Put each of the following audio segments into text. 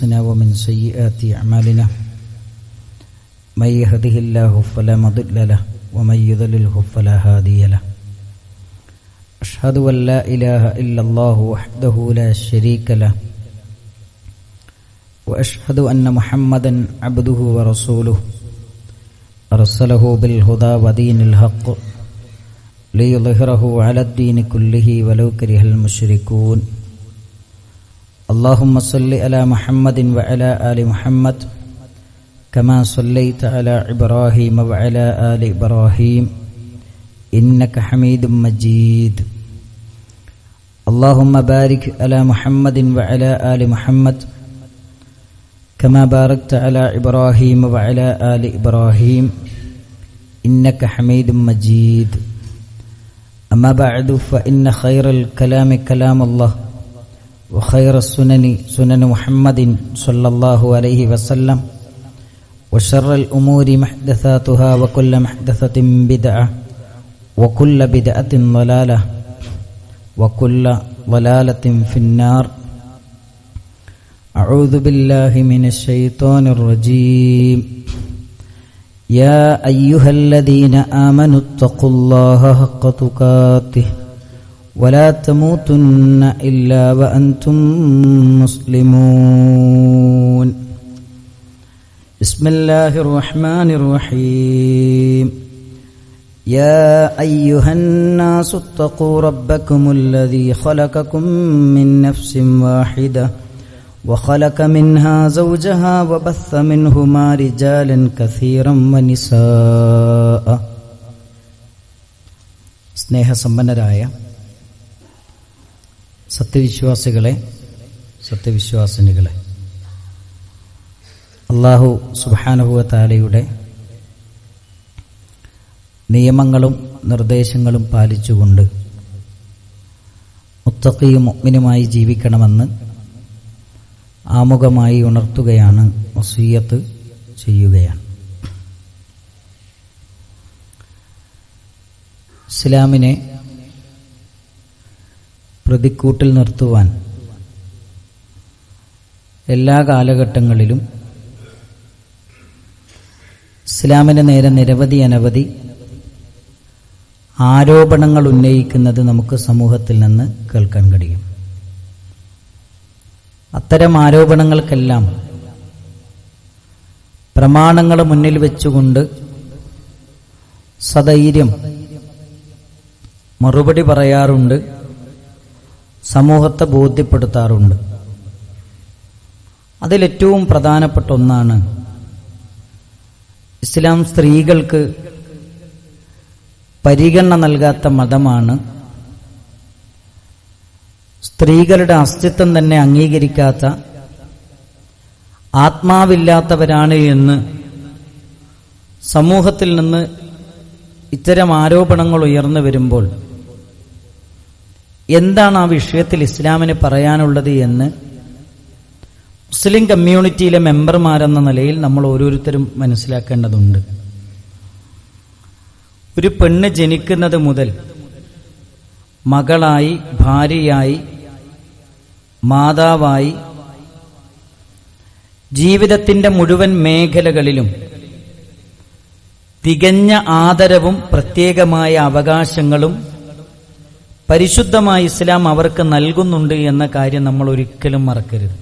ومن سيئات أعمالنا من يهده الله فلا مضل له ومن يضلله فلا هادي له أشهد أن لا إله إلا الله وحده لا شريك له وأشهد أن محمدا عبده ورسوله أرسله بالهدى ودين الحق ليظهره على الدين كله ولو كره المشركون اللهم صل على محمد وعلى آل محمد كما صليت على إبراهيم وعلى آل إبراهيم إنك حميد مجيد اللهم بارك على محمد وعلى آل محمد كما باركت على إبراهيم وعلى آل إبراهيم إنك حميد مجيد أما بعد فإن خير الكلام كلام الله وخير السنن سنن محمد صلى الله عليه وسلم وشر الأمور محدثاتها وكل محدثة بدعة وكل بدعة ضلالة وكل ضلالة في النار أعوذ بالله من الشيطان الرجيم يا أيها الذين آمنوا اتقوا الله حق تقاته ولا تموتن إلا وأنتم مسلمون بسم الله الرحمن الرحيم يا أيها الناس اتقوا ربكم الذي خلقكم من نفس واحدة وخلق منها زوجها وبث منهما رجالا كثيرا ونساء സ്നേഹ സമ്പന്നരായ സത്യവിശ്വാസികളെ, സത്യവിശ്വാസിനികളെ, അല്ലാഹു സുബ്ഹാനഹു വ തആലയുടെ നിയമങ്ങളും നിർദ്ദേശങ്ങളും പാലിച്ചുകൊണ്ട് മുത്തഖിയും മുഅ്മിനുമായി ജീവിക്കണമെന്ന് ആമുഖമായി ഉണർത്തുകയാണ്, വസിയ്യത്ത് ചെയ്യുകയാണ്. ഇസ്ലാമിനെ പ്രതിക്കൂട്ടിൽ നിർത്തുവാൻ എല്ലാ കാലഘട്ടങ്ങളിലും ഇസ്ലാമിന് നേരെ നിരവധി അനവധി ആരോപണങ്ങൾ ഉന്നയിക്കുന്നത് നമുക്ക് സമൂഹത്തിൽ നിന്ന് കേൾക്കാൻ കഴിയും. അത്തരം ആരോപണങ്ങൾക്കെല്ലാം പ്രമാണങ്ങൾ മുന്നിൽ വെച്ചുകൊണ്ട് സധൈര്യം മറുപടി പറയാറുണ്ട്, സമൂഹത്തെ ബോധ്യപ്പെടുത്താറുണ്ട്. അതിലേറ്റവും പ്രധാനപ്പെട്ട ഒന്നാണ് ഇസ്ലാം സ്ത്രീകൾക്ക് പരിഗണന നൽകാത്ത മതമാണ്, സ്ത്രീകളുടെ അസ്തിത്വം തന്നെ അംഗീകരിക്കാത്ത ആത്മാവില്ലാത്തവരാണ് എന്ന് സമൂഹത്തിൽ നിന്ന് ഇത്തരം ആരോപണങ്ങൾ ഉയർന്നു വരുമ്പോൾ എന്താണ് ആ വിഷയത്തിൽ ഇസ്ലാമിന് പറയാനുള്ളത് എന്ന് മുസ്ലിം കമ്മ്യൂണിറ്റിയിലെ മെമ്പർമാരെന്ന നിലയിൽ നമ്മൾ ഓരോരുത്തരും മനസ്സിലാക്കേണ്ടതുണ്ട്. ഒരു പെണ്ണ് ജനിക്കുന്നത് മുതൽ മകളായി, ഭാര്യയായി, മാതാവായി, ജീവിതത്തിന്റെ മുഴുവൻ മേഖലകളിലും തികഞ്ഞ ആദരവും പ്രത്യേകമായ അവകാശങ്ങളും പരിശുദ്ധമായ ഇസ്ലാം അവർക്ക് നൽകുന്നുണ്ട് എന്ന കാര്യം നമ്മൾ ഒരിക്കലും മറക്കരുത്.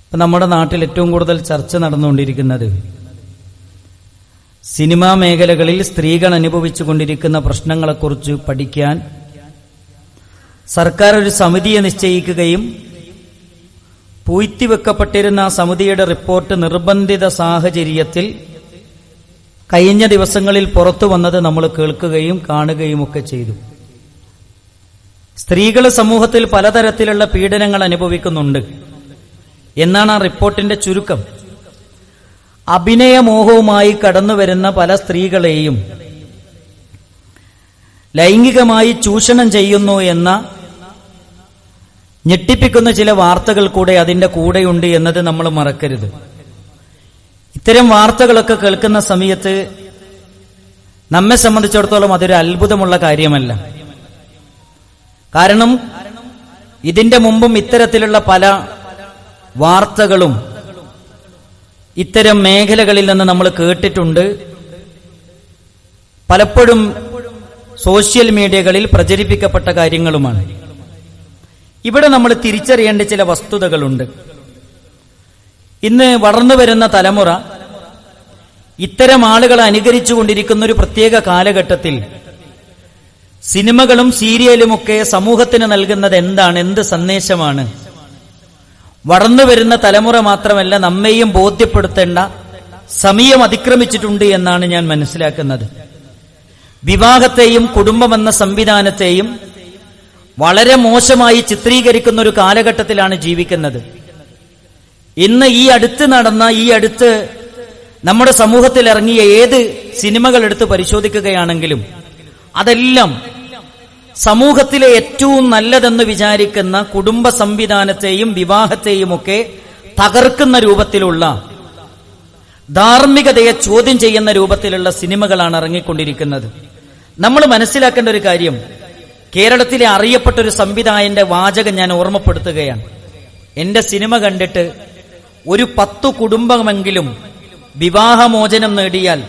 ഇപ്പം നമ്മുടെ നാട്ടിൽ ഏറ്റവും കൂടുതൽ ചർച്ച നടന്നുകൊണ്ടിരിക്കുന്നത് സിനിമാ മേഖലകളിൽ സ്ത്രീകൾ അനുഭവിച്ചു കൊണ്ടിരിക്കുന്ന പ്രശ്നങ്ങളെക്കുറിച്ച് പഠിക്കാൻ സർക്കാർ ഒരു സമിതിയെ നിശ്ചയിക്കുകയും പൂഴ്ത്തിവെക്കപ്പെട്ടിരുന്ന ആ സമിതിയുടെ റിപ്പോർട്ട് നിർബന്ധിത സാഹചര്യത്തിൽ കഴിഞ്ഞ ദിവസങ്ങളിൽ പുറത്തു വന്നത് നമ്മൾ കേൾക്കുകയും കാണുകയും ഒക്കെ ചെയ്തു. സ്ത്രീകൾ സമൂഹത്തിൽ പലതരത്തിലുള്ള പീഡനങ്ങൾ അനുഭവിക്കുന്നുണ്ട് എന്നാണ് ആ റിപ്പോർട്ടിന്റെ ചുരുക്കം. അഭിനയമോഹവുമായി കടന്നുവരുന്ന പല സ്ത്രീകളെയും ലൈംഗികമായി ചൂഷണം ചെയ്യുന്നു എന്ന ഞെട്ടിപ്പിക്കുന്ന ചില വാർത്തകൾ കൂടെ അതിന്റെ കൂടെയുണ്ട് എന്നത് നമ്മൾ മറക്കരുത്. ഇത്തരം വാർത്തകളൊക്കെ കേൾക്കുന്ന സമയത്ത് നമ്മെ സംബന്ധിച്ചിടത്തോളം അതൊരു അത്ഭുതമുള്ള കാര്യമല്ല. കാരണം ഇതിന്റെ മുമ്പും ഇത്തരത്തിലുള്ള പല വാർത്തകളും ഇത്തരം മേഖലകളിൽ നിന്ന് നമ്മൾ കേട്ടിട്ടുണ്ട്. പലപ്പോഴും സോഷ്യൽ മീഡിയകളിൽ പ്രചരിപ്പിക്കപ്പെട്ട കാര്യങ്ങളുമാണ്. ഇവിടെ നമ്മൾ തിരിച്ചറിയേണ്ട ചില വസ്തുതകളുണ്ട്. ഇന്ന് വളർന്നു വരുന്ന തലമുറ ഇത്തരം ആളുകളെ അനുകരിച്ചുകൊണ്ടിരിക്കുന്ന ഒരു പ്രത്യേക കാലഘട്ടത്തിൽ സിനിമകളും സീരിയലുമൊക്കെ സമൂഹത്തിന് നൽകുന്നത് എന്താണ്, എന്ത് സന്ദേശമാണ്? വളർന്നു വരുന്ന തലമുറ മാത്രമല്ല, നമ്മെയും ബോധ്യപ്പെടുത്തേണ്ട സമയം അതിക്രമിച്ചിട്ടുണ്ട് എന്നാണ് ഞാൻ മനസ്സിലാക്കുന്നത്. വിവാഹത്തെയും കുടുംബമെന്ന സംവിധാനത്തെയും വളരെ മോശമായി ചിത്രീകരിക്കുന്ന ഒരു കാലഘട്ടത്തിലാണ് ജീവിക്കുന്നത്. ഇന്ന് ഈ അടുത്ത് നമ്മുടെ സമൂഹത്തിൽ ഇറങ്ങിയ ഏത് സിനിമകൾ എടുത്ത് പരിശോധിക്കുകയാണെങ്കിലും അതെല്ലാം സമൂഹത്തിലെ ഏറ്റവും നല്ലതെന്ന് വിചാരിക്കുന്ന കുടുംബ സംവിധാനത്തെയും വിവാഹത്തെയുമൊക്കെ തകർക്കുന്ന രൂപത്തിലുള്ള, ധാർമ്മികതയെ ചോദ്യം ചെയ്യുന്ന രൂപത്തിലുള്ള സിനിമകളാണ് ഇറങ്ങിക്കൊണ്ടിരിക്കുന്നത്. നമ്മൾ മനസ്സിലാക്കേണ്ട ഒരു കാര്യം, കേരളത്തിലെ അറിയപ്പെട്ട ഒരു സംവിധായകന്റെ വാചകം ഞാൻ ഓർമ്മപ്പെടുത്തുകയാണ്. എന്റെ സിനിമ കണ്ടിട്ട് ഒരു 10 കുടുംബമെങ്കിലും വിവാഹമോചനം നേടിയാൽ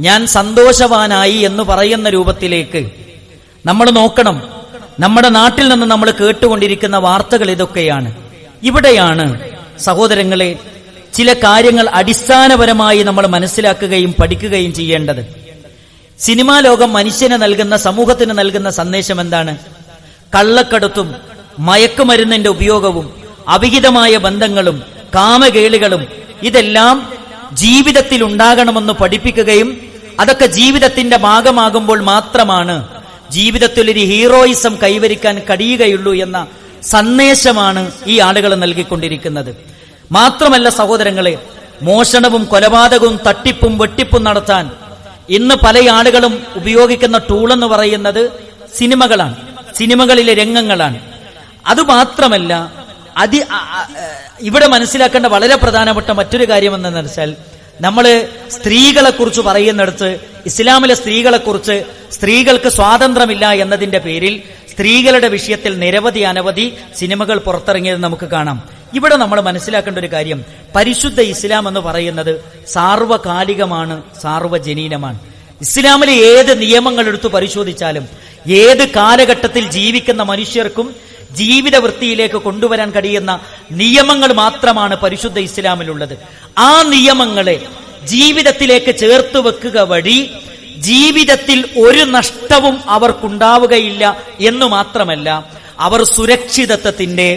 ഞാൻ സന്തോഷവാനായി എന്ന് പറയുന്ന രൂപത്തിലേക്ക് നമ്മൾ നോക്കണം. നമ്മുടെ നാട്ടിൽ നിന്ന് നമ്മൾ കേട്ടുകൊണ്ടിരിക്കുന്ന വാർത്തകൾ ഇതൊക്കെയാണ്. ഇവിടെയാണ് സഹോദരങ്ങളെ ചില കാര്യങ്ങൾ അടിസ്ഥാനപരമായി നമ്മൾ മനസ്സിലാക്കുകയും പഠിക്കുകയും ചെയ്യേണ്ടത്. സിനിമാ ലോകം മനുഷ്യന് നൽകുന്ന, സമൂഹത്തിന് നൽകുന്ന സന്ദേശം എന്താണ്? കള്ളക്കടത്തും മയക്കുമരുന്നിന്റെ ഉപയോഗവും അവിഹിതമായ ബന്ധങ്ങളും കാമകേളികളും ഇതെല്ലാം ജീവിതത്തിൽ ഉണ്ടാകണമെന്ന് പഠിപ്പിക്കുകയും അതൊക്കെ ജീവിതത്തിന്റെ ഭാഗമാകുമ്പോൾ മാത്രമാണ് ജീവിതത്തിൽ ഒരു ഹീറോയിസം കൈവരിക്കാൻ കഴിയുകയുള്ളൂ എന്ന സന്ദേശമാണ് ഈ ആളുകൾ നൽകിക്കൊണ്ടിരിക്കുന്നത്. മാത്രമല്ല സഹോദരങ്ങളെ, മോഷണവും കൊലപാതകവും തട്ടിപ്പും വെട്ടിപ്പും നടത്താൻ ഇന്ന് പല ആളുകളും ഉപയോഗിക്കുന്ന ടൂളെന്ന് പറയുന്നത് സിനിമകളാണ്, സിനിമകളിലെ രംഗങ്ങളാണ്. അതുമാത്രമല്ല, ഇവിടെ മനസ്സിലാക്കേണ്ട വളരെ പ്രധാനപ്പെട്ട മറ്റൊരു കാര്യം എന്തെന്ന് വെച്ചാൽ, നമ്മള് സ്ത്രീകളെക്കുറിച്ച് പറയുന്നിടത്ത് ഇസ്ലാമിലെ സ്ത്രീകളെക്കുറിച്ച് സ്ത്രീകൾക്ക് സ്വാതന്ത്ര്യമില്ല എന്നതിന്റെ പേരിൽ സ്ത്രീകളുടെ വിഷയത്തിൽ നിരവധി അനവധി സിനിമകൾ പുറത്തിറങ്ങിയത് നമുക്ക് കാണാം. ഇവിടെ നമ്മൾ മനസ്സിലാക്കേണ്ട ഒരു കാര്യം, പരിശുദ്ധ ഇസ്ലാം എന്ന് പറയുന്നത് സാർവകാലികമാണ്, സാർവജനീനമാണ്. ഇസ്ലാമിലെ ഏത് നിയമങ്ങൾ എടുത്തു പരിശോധിച്ചാലും ഏത് കാലഘട്ടത്തിൽ ജീവിക്കുന്ന മനുഷ്യർക്കും ജീവിത വൃത്തിയിലേക്ക് കൊണ്ടുവരാൻ കഴിയുന്ന നിയമങ്ങൾ മാത്രമാണ് പരിശുദ്ധ ഇസ്ലാമിലുള്ളത്. ആ നിയമങ്ങളെ ജീവിതത്തിലേക്ക് ചേർത്ത് വെക്കുക വഴി ജീവിതത്തിൽ ഒരു നഷ്ടവും അവർക്കുണ്ടാവുകയില്ല എന്ന് മാത്രമല്ല, അവർ സുരക്ഷിതത്വത്തിന്റെ,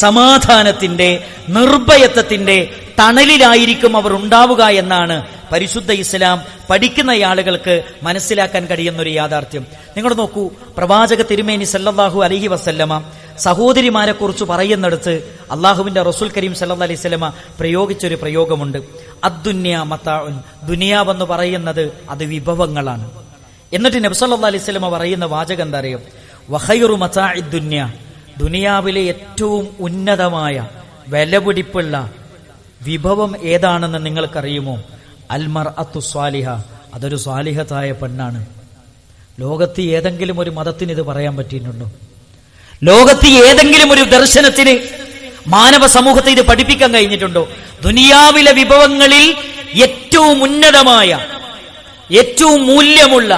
സമാധാനത്തിന്റെ, നിർഭയത്വത്തിന്റെ തണലിലായിരിക്കും അവർ ഉണ്ടാവുക എന്നാണ് പരിശുദ്ധ ഇസ്ലാം പഠിക്കുന്ന ആളുകൾക്ക് മനസ്സിലാക്കാൻ കഴിയുന്ന ഒരു യാഥാർത്ഥ്യം. നിങ്ങൾ നോക്കൂ, പ്രവാചക തിരുമേനി സല്ലല്ലാഹു അലൈഹി വസല്ലമ സഹോദരിമാരെ കുറിച്ച് പറയുന്നിടത്ത് അള്ളാഹുവിന്റെ റസൂൽ കരീം സല്ലല്ലാഹു അലൈഹി വസല്ലമ പ്രയോഗിച്ചൊരു പ്രയോഗമുണ്ട്. അദ്ദുന്യ മതാഉൻ, ദുനിയാവെന്ന് പറയുന്നത് അത് വിഭവങ്ങളാണ്. എന്നിട്ട് നബി സല്ലല്ലാഹു അലൈഹി വസല്ലമ പറയുന്ന വാചകം എന്താ അറിയോ? വഖൈറു മതാഇദ് ദുനിയ, ദുനിയാവിലെ ഏറ്റവും ഉന്നതമായ വിലപിടിപ്പുള്ള വിഭവം ഏതാണെന്ന് നിങ്ങൾക്കറിയുമോ? അൽമർഅത്തു സ്വാലിഹ, അതൊരു സ്വാലിഹത്തായ പെണ്ണാണ്. ലോകത്ത് ഏതെങ്കിലും ഒരു മതത്തിന് ഇത് പറയാൻ പറ്റിയിട്ടുണ്ടോ? ലോകത്ത് ഏതെങ്കിലും ഒരു ദർശനത്തിന് മാനവ സമൂഹത്തെ ഇത് പഠിപ്പിക്കാൻ കഴിഞ്ഞിട്ടുണ്ടോ? ദുനിയാവിലെ വിഭവങ്ങളിൽ ഏറ്റവും ഉന്നതമായ, ഏറ്റവും മൂല്യമുള്ള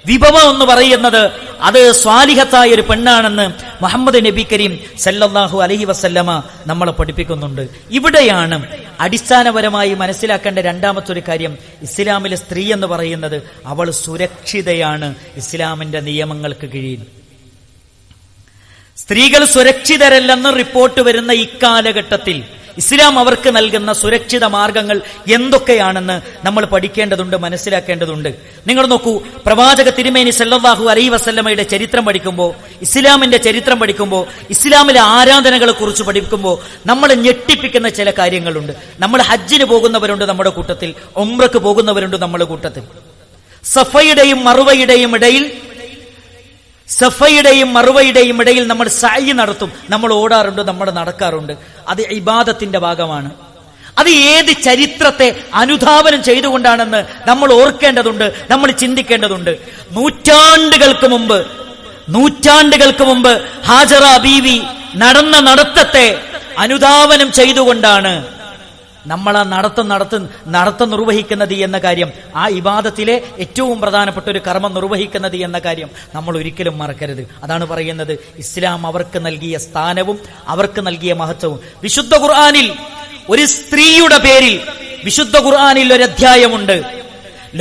വിഭവം എന്ന് പറയുന്നത് അത് സ്വാലിഹത്തായ ഒരു പെണ്ണാണെന്ന് മുഹമ്മദ് നബി കരീം സല്ലല്ലാഹു അലൈഹി വസല്ലമ നമ്മളെ പഠിപ്പിക്കുന്നുണ്ട്. ഇവിടെയാണ് അടിസ്ഥാനപരമായി മനസ്സിലാക്കേണ്ട രണ്ടാമത്തെ ഒരു കാര്യം. ഇസ്ലാമിലെ സ്ത്രീ എന്ന് പറയുന്നത് അവൾ സുരക്ഷിതയാണ് ഇസ്ലാമിന്റെ നിയമങ്ങൾക്ക് കീഴിൽ. സ്ത്രീകൾ സുരക്ഷിതരല്ലെന്ന് റിപ്പോർട്ട് വരുന്ന ഇക്കാലഘട്ടത്തിൽ ഇസ്ലാം അവർക്ക് നൽകുന്ന സുരക്ഷിത മാർഗങ്ങൾ എന്തൊക്കെയാണെന്ന് നമ്മൾ പഠിക്കേണ്ടതുണ്ട്, മനസ്സിലാക്കേണ്ടതുണ്ട്. നിങ്ങൾ നോക്കൂ, പ്രവാചക തിരുമേനി സല്ലല്ലാഹു അലൈഹി വസല്ലമയുടെ ചരിത്രം പഠിക്കുമ്പോൾ, ഇസ്ലാമിന്റെ ചരിത്രം പഠിക്കുമ്പോൾ, ഇസ്ലാമിലെ ആരാധനകളെ കുറിച്ച് പഠിക്കുമ്പോൾ നമ്മൾ ഞെട്ടിപ്പിക്കുന്ന ചില കാര്യങ്ങളുണ്ട്. നമ്മൾ ഹജ്ജിന് പോകുന്നവരുണ്ട് നമ്മുടെ കൂട്ടത്തിൽ, ഉംറക്ക് പോകുന്നവരുണ്ട് നമ്മുടെ കൂട്ടത്തിൽ. സഫയുടെയും മറുവയുടെയും ഇടയിൽ നമ്മൾ സഅയ് നടത്തും, നമ്മൾ ഓടാറുണ്ട്, നമ്മൾ നടക്കാറുണ്ട്. അത് ഇബാദത്തിന്റെ ഭാഗമാണ്. അത് ഏത് ചരിത്രത്തെ അനുധാവനം ചെയ്തുകൊണ്ടാണെന്ന് നമ്മൾ ഓർക്കേണ്ടതുണ്ട്, നമ്മൾ ചിന്തിക്കേണ്ടതുണ്ട്. നൂറ്റാണ്ടുകൾക്ക് മുമ്പ് ഹാജറ ബീവി നടന്ന നടത്തത്തെ അനുധാവനം ചെയ്തുകൊണ്ടാണ് നമ്മൾ ആ നടത്തം നിർവഹിക്കുന്നത് എന്ന കാര്യം, ആ ഇബാദത്തിലെ ഏറ്റവും പ്രധാനപ്പെട്ട ഒരു കർമ്മം നിർവഹിക്കുന്നത് എന്ന കാര്യം നമ്മൾ ഒരിക്കലും മറക്കരുത്. അതാണ് പറയുന്നത് ഇസ്ലാം അവർക്ക് നൽകിയ സ്ഥാനവും അവർക്ക് നൽകിയ മഹത്വവും. വിശുദ്ധ ഖുർആനിൽ ഒരു സ്ത്രീയുടെ പേരിൽ വിശുദ്ധ ഖുർആനിൽ ഒരു അധ്യായമുണ്ട്.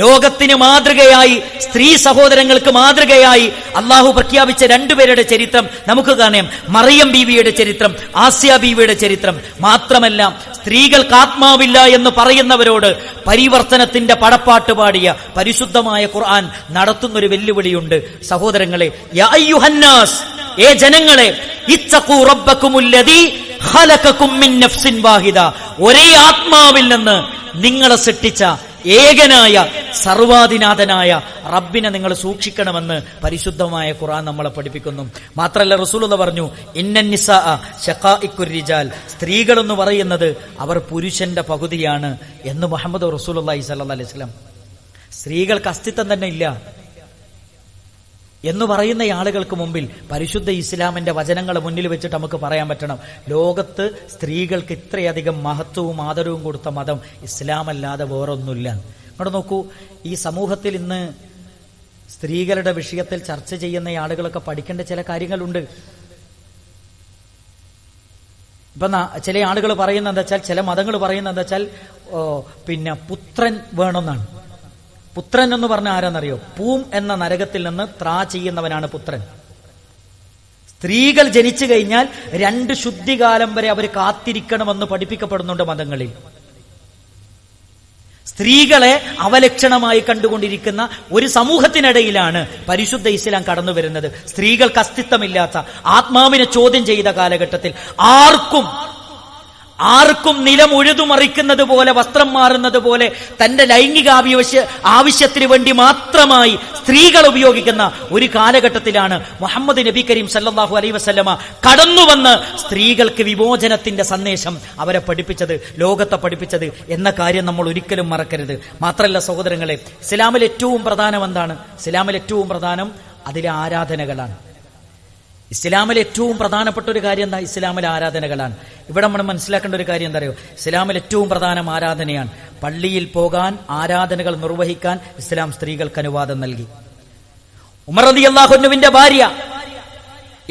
ലോകത്തിന് മാതൃകയായി, സ്ത്രീ സഹോദരങ്ങൾക്ക് മാതൃകയായി അള്ളാഹു പ്രഖ്യാപിച്ച രണ്ടുപേരുടെ ചരിത്രം നമുക്ക് കാണാം. മറിയം ബീവിയുടെ ചരിത്രം, ആസിയ ബീവിയുടെ ചരിത്രം. മാത്രമല്ല, സ്ത്രീകൾക്ക് ആത്മാവില്ല എന്ന് പറയുന്നവരോട് പരിവർത്തനത്തിന്റെ പടപ്പാട്ട് പാടിയ പരിശുദ്ധമായ ഖുർആൻ നടത്തുന്നൊരു വെല്ലുവിളിയുണ്ട്. സഹോദരങ്ങളെ, യാ അയ്യുഹന്നാസ്, ഏ ജനങ്ങളെ, ഇത്തഖൂ റബ്ബക്കുമുല്ലദീ ഖലഖകും മിൻ നഫ്സിൻ വാഹിദ, ഒരേ ആത്മാവിൽ നിന്ന് നിങ്ങളെ സൃഷ്ടിച്ച ഏകനായ സർവാധിനാഥനായ റബ്ബിനെ നിങ്ങൾ സൂക്ഷിക്കണമെന്ന് പരിശുദ്ധമായ ഖുർആൻ നമ്മളെ പഠിപ്പിക്കുന്നു. മാത്രമല്ല, റസൂലുള്ളാഹി പറഞ്ഞു, ഇന്നൻ നിസാഅ ശഖാഇഖുർ റിജാൽ, സ്ത്രീകളെന്ന് പറയുന്നത് അവർ പുരുഷന്റെ പകുതിയാണ് എന്ന് മുഹമ്മദ് റസൂലുള്ളാഹി സ്വല്ലല്ലാഹി അലൈഹി വസല്ലം. സ്ത്രീകൾക്ക് അസ്തിത്വം തന്നെ ഇല്ല എന്ന് പറയുന്ന ആളുകൾക്ക് മുമ്പിൽ പരിശുദ്ധ ഇസ്ലാമിന്റെ വചനങ്ങൾ മുന്നിൽ വെച്ചിട്ട് നമുക്ക് പറയാൻ പറ്റണം, ലോകത്ത് സ്ത്രീകൾക്ക് ഇത്രയധികം മഹത്വവും ആദരവും കൊടുത്ത മതം ഇസ്ലാമല്ലാതെ വേറൊന്നുമില്ല. അങ്ങോട്ട് നോക്കൂ, ഈ സമൂഹത്തിൽ ഇന്ന് സ്ത്രീകളുടെ വിഷയത്തിൽ ചർച്ച ചെയ്യുന്ന ആളുകളൊക്കെ പഠിക്കേണ്ട ചില കാര്യങ്ങളുണ്ട്. ഇപ്പൊ ചില ആളുകൾ പറയുന്നത് എന്താ വെച്ചാൽ, ചില മതങ്ങൾ പറയുന്നത് എന്താ വെച്ചാൽ, പുത്രൻ വേണമെന്നാണ്. പുത്രൻ എന്ന് പറഞ്ഞ ആരാന്നറിയോ? പൂം എന്ന നരകത്തിൽ നിന്ന് ത്രാ ചെയ്യുന്നവനാണ് പുത്രൻ. സ്ത്രീകൾ ജനിച്ചു കഴിഞ്ഞാൽ 2 ശുദ്ധികാലം വരെ അവർ കാത്തിരിക്കണമെന്ന് പഠിപ്പിക്കപ്പെടുന്നുണ്ട് മതങ്ങളിൽ. സ്ത്രീകളെ അവലക്ഷണമായി കണ്ടുകൊണ്ടിരിക്കുന്ന ഒരു സമൂഹത്തിനിടയിലാണ് പരിശുദ്ധ ഇസ്ലാം കടന്നു വരുന്നത്. സ്ത്രീകൾക്ക് അസ്തിത്വമില്ലാത്ത, ആത്മാവിനെ ചോദ്യം ചെയ്ത കാലഘട്ടത്തിൽ ആർക്കും നിലം ഉഴുതുമറിക്കുന്നത് പോലെ, വസ്ത്രം മാറുന്നത് പോലെ തന്റെ ലൈംഗിക ആവശ്യത്തിന് വേണ്ടി മാത്രമായി സ്ത്രീകൾ ഉപയോഗിക്കുന്ന ഒരു കാലഘട്ടത്തിലാണ് മുഹമ്മദ് നബി കരീം സല്ലല്ലാഹു അലൈഹി വസല്ലമ കടന്നു വന്ന് സ്ത്രീകൾക്ക് വിമോചനത്തിന്റെ സന്ദേശം അവരെ പഠിപ്പിച്ചത്, ലോകത്തെ പഠിപ്പിച്ചത് എന്ന കാര്യം നമ്മൾ ഒരിക്കലും മറക്കരുത്. മാത്രമല്ല സഹോദരങ്ങളെ, ഇസ്ലാമിൽ ഏറ്റവും പ്രധാനം എന്താണ്? ഇസ്ലാമിൽ ഏറ്റവും പ്രധാനം അതിലെ ആരാധനകളാണ്. ഇസ്ലാമിൽ ഏറ്റവും പ്രധാനപ്പെട്ട ഒരു കാര്യം എന്താ? ഇസ്ലാമിലെ ആരാധനകളാണ്. ഇവിടെ നമ്മൾ മനസ്സിലാക്കേണ്ട ഒരു കാര്യം എന്താ അറിയോ? ഇസ്ലാമിൽ ഏറ്റവും പ്രധാനം ആരാധനയാണ്. പള്ളിയിൽ പോകാൻ, ആരാധനകൾ നിർവഹിക്കാൻ ഇസ്ലാം സ്ത്രീകൾക്ക് അനുവാദം നൽകി. ഉമർ റളിയല്ലാഹു അൻഹുവിന്റെ ഭാര്യ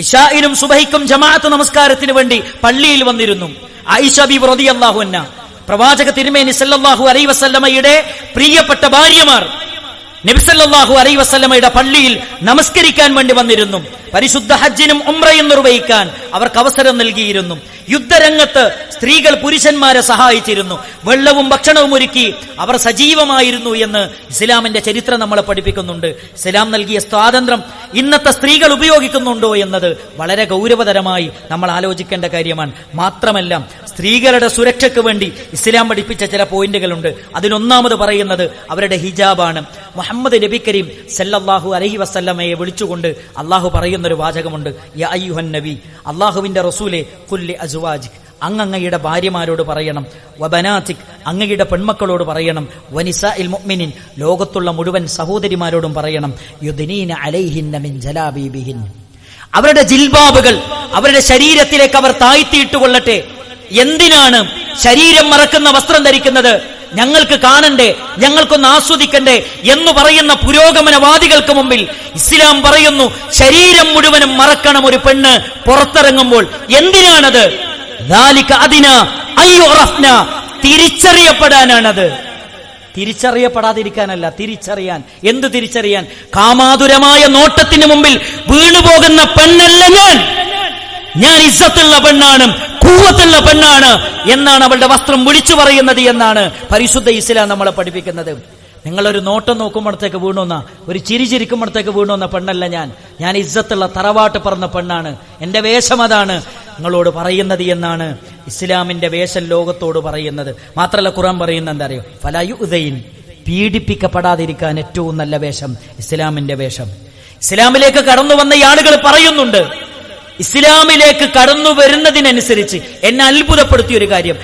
ഇശാഇനും സുബഹിക്കും ജമാഅത്ത് നമസ്കാരത്തിന് വേണ്ടി പള്ളിയിൽ വന്നിരുന്നു. ആയിഷ ബീവി റളിയല്ലാഹു അൻഹ, പ്രവാചക തിരുമേനി സല്ലല്ലാഹു അലൈഹി വസല്ലമയുടെ പ്രിയപ്പെട്ട ഭാര്യമാർ നബി സല്ലല്ലാഹു അലൈഹി വസല്ലമയുടെ പള്ളിയിൽ നമസ്കരിക്കാൻ വേണ്ടി വന്നിരുന്നു. പരിശുദ്ധ ഹജ്ജിനും ഉംറയും നിർവഹിക്കാൻ അവർക്ക് അവസരം നൽകിയിരുന്നു. യുദ്ധരംഗത്ത് സ്ത്രീകൾ പുരുഷന്മാരെ സഹായിച്ചിരുന്നു. വെള്ളവും ഭക്ഷണവും ഒരുക്കി അവർ സജീവമായിരുന്നു എന്ന് ഇസ്ലാമിന്റെ ചരിത്രം നമ്മളെ പഠിപ്പിക്കുന്നുണ്ട്. ഇസ്ലാം നൽകിയ സ്വാതന്ത്ര്യം ഇന്നത്തെ സ്ത്രീകൾ ഉപയോഗിക്കുന്നുണ്ടോ എന്നത് വളരെ ഗൗരവതരമായി നമ്മൾ ആലോചിക്കേണ്ട കാര്യമാണ്. മാത്രമല്ല, സ്ത്രീകളുടെ സുരക്ഷയ്ക്ക് വേണ്ടി ഇസ്ലാം പഠിപ്പിച്ച ചില പോയിന്റുകളുണ്ട്. അതിലൊന്നാമത് പറയുന്നത് അവരുടെ ഹിജാബാണ്. മുഹമ്മദ് നബി കരീം സല്ലല്ലാഹു അലൈഹി വസല്ലമയെ വിളിച്ചുകൊണ്ട് അള്ളാഹു പറയുന്നൊരു വാചകമുണ്ട്, യാ അയ്യുഹൻ നബി, അള്ളാഹുവിന്റെ റസൂലെ, കുല്ലി അസ്വാജിക്, അങ്ങയുടെ ഭാര്യമാരോട് പറയണം, വബനാതിക്, അങ്ങയുടെ പെൺമക്കളോട് പറയണം, വനിസാഇൽ മുഅ്മിനീൻ, ലോകത്തുള്ള മുഴുവൻ സഹോദരിമാരോടും പറയണം, യുദ്നീന അലൈഹിന്ന മിൻ ജലാബീബിഹിൻ, അവരുടെ ജിൽബാബുകൾ അവരുടെ ശരീരത്തിലേക്ക് അവർ താഴ്ത്തിയിട്ടുകൊള്ളട്ടെ. എന്തിനാണ് ശരീരം മറക്കുന്ന വസ്ത്രം ധരിക്കുന്നത്? ഞങ്ങൾക്ക് കാണണ്ടേ, ഞങ്ങൾക്കൊന്ന് ആസ്വദിക്കണ്ടേ എന്ന് പറയുന്ന പുരോഗമനവാദികൾക്ക് മുമ്പിൽ ഇസ്ലാം പറയുന്നു, ശരീരം മുഴുവനും മറക്കണം ഒരു പെണ്ണ് പുറത്തിറങ്ങുമ്പോൾ. എന്തിനാണത്? തിരിച്ചറിയപ്പെടാനാണത്. തിരിച്ചറിയപ്പെടാതിരിക്കാനല്ല, തിരിച്ചറിയാൻ. എന്ത് തിരിച്ചറിയാൻ? കാമാതുരമായ നോട്ടത്തിന് മുമ്പിൽ വീണുപോകുന്ന പെണ്ണല്ല ഞാൻ ഇസ്സത്തുള്ള പെണ്ണാണ്, ഖുവ്വത്തുള്ള പെണ്ണാണ് എന്നാണ് അവളുടെ വസ്ത്രം വിളിച്ചു പറയുന്നത് എന്നാണ് പരിശുദ്ധ ഇസ്ലാം നമ്മളെ പഠിപ്പിക്കുന്നത്. നിങ്ങളൊരു നോട്ടം നോക്കുമ്പോഴത്തേക്ക് വീണുന്ന, ഒരു ചിരി ചിരിക്കുമ്പോഴത്തേക്ക് വീണുന്ന പെണ്ണല്ല ഞാൻ ഇസ്സത്തുള്ള തറവാട്ട് പറന്ന പെണ്ണാണ്, എന്റെ വേഷം അതാണ് നിങ്ങളോട് പറയുന്നത് എന്നാണ് ഇസ്ലാമിന്റെ വേഷം ലോകത്തോട് പറയുന്നത്. മാത്രമല്ല, ഖുർആൻ പറയുന്നത് എന്താ അറിയോ? ഫലായുദൈൻ, പീഡിപ്പിക്കപ്പെടാതിരിക്കാൻ ഏറ്റവും നല്ല വേഷം ഇസ്ലാമിന്റെ വേഷം. ഇസ്ലാമിലേക്ക് കടന്നു വന്ന ആളുകൾ പറയുന്നുണ്ട്, ഇസ്ലാമിലേക്ക് കടന്നു വരുന്നതിനനുസരിച്ച് എന്നെ അത്ഭുതപ്പെടുത്തിയ ഒരു കാര്യം,